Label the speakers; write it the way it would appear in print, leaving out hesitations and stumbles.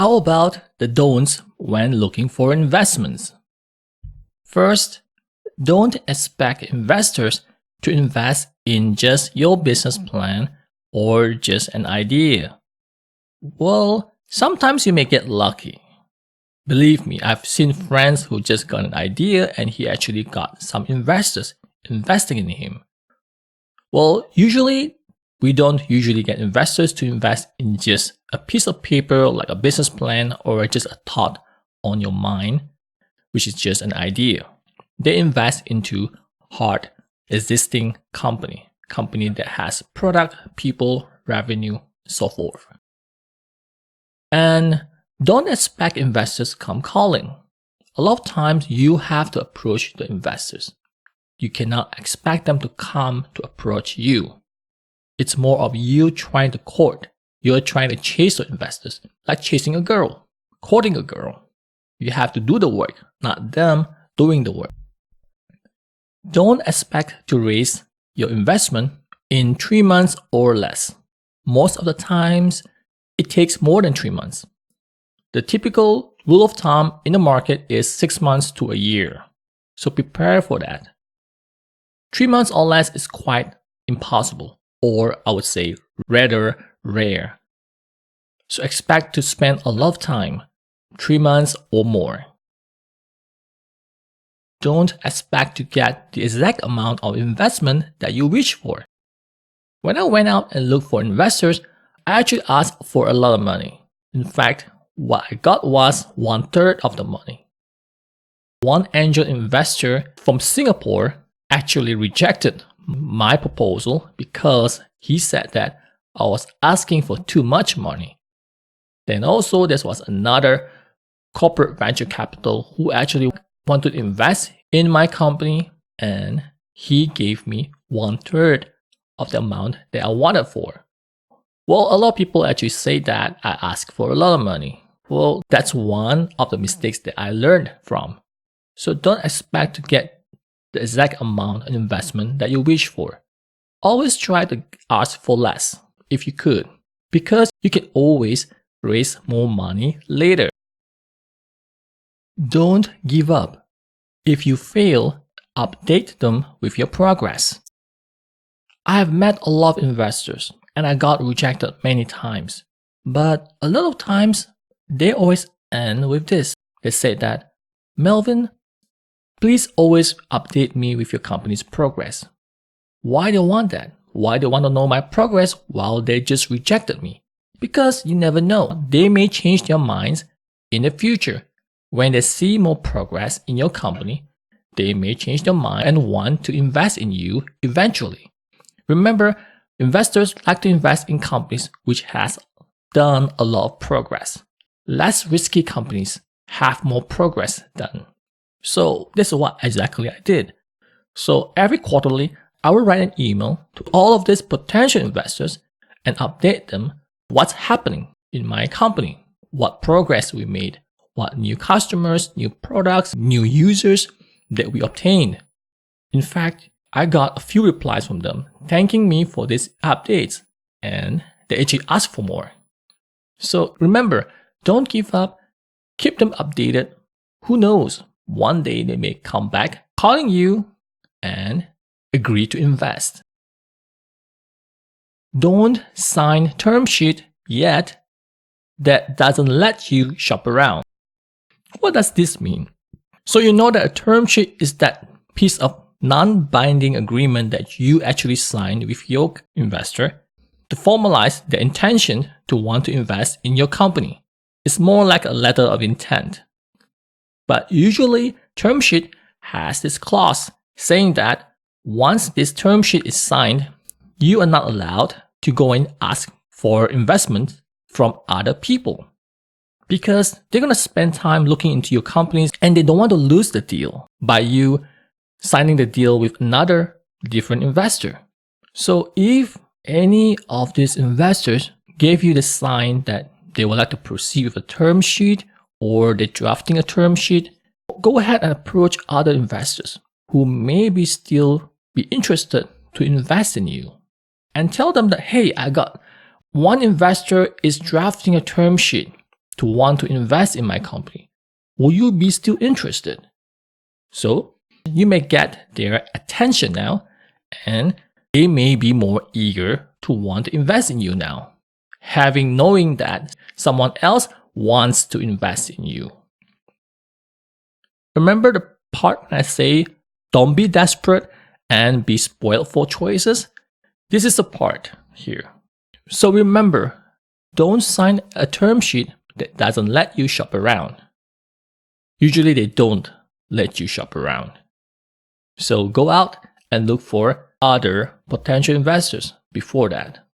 Speaker 1: How about the don'ts when looking for investments? First, don't expect investors to invest in just your business plan or just an idea. Well, sometimes you may get lucky. Believe me, I've seen friends who just got an idea and he actually got some investors investing in him. Well, usually, we don't usually get investors to invest in just a piece of paper like a business plan or just a thought on your mind, which is just an idea. They invest into hard existing company that has product, people, revenue, so forth. And don't expect investors come calling. A lot of times you have to approach the investors. You cannot expect them to come to approach you. It's more of you trying to court. You're trying to chase the investors, like chasing a girl, courting a girl. You have to do the work, not them doing the work. Don't expect to raise your investment in 3 months or less. Most of the times, it takes more than 3 months. The typical rule of thumb in the market is 6 months to a year. So prepare for that. 3 months or less is quite impossible, or I would say rather rare. So expect to spend a lot of time, 3 months or more. Don't expect to get the exact amount of investment that you wish for. When I went out and looked for investors, I actually asked for a lot of money. In fact, what I got was 1/3 of the money. One angel investor from Singapore actually rejected my proposal because he said that I was asking for too much money. Then also there was another corporate venture capital who actually wanted to invest in my company, and he gave me 1/3 of the amount that I wanted for. Well, a lot of people actually say that I ask for a lot of money. Well, that's one of the mistakes that I learned from. So don't expect to get the exact amount of investment that you wish for. Always try to ask for less if you could, because you can always raise more money later. Don't give up. If you fail, update them with your progress. I have met a lot of investors and I got rejected many times. But a lot of times, they always end with this. They say that, Melvin, please always update me with your company's progress. Why do they want that? Why do they want to know my progress while they just rejected me? Because you never know. They may change their minds in the future. When they see more progress in your company, they may change their mind and want to invest in you eventually. Remember, investors like to invest in companies which has done a lot of progress. Less risky companies have more progress done. So this is what exactly I did. So every quarterly, I will write an email to all of these potential investors and update them what's happening in my company, what progress we made, what new customers, new products, new users that we obtained. In fact, I got a few replies from them thanking me for these updates, and they actually asked for more. So remember, don't give up, keep them updated. Who knows, one day they may come back calling you and agree to invest. Don't sign term sheet yet that doesn't let you shop around. What does this mean? So you know that a term sheet is that piece of non-binding agreement that you actually signed with your investor to formalize the intention to want to invest in your company. It's more like a letter of intent. But usually, term sheet has this clause saying that once this term sheet is signed, you are not allowed to go and ask for investment from other people, because they're going to spend time looking into your companies and they don't want to lose the deal by you signing the deal with another different investor. So if any of these investors gave you the sign that they would like to proceed with a term sheet or they're drafting a term sheet, go ahead and approach other investors who maybe still be interested to invest in you and tell them that, hey, I got one investor is drafting a term sheet to want to invest in my company, will you be still interested? So you may get their attention now, and they may be more eager to want to invest in you now, knowing that someone else wants to invest in you. Remember the part when I say don't be desperate and be spoiled for choices? This is the part here. So remember, don't sign a term sheet that doesn't let you shop around. Usually they don't let you shop around. So go out and look for other potential investors before that.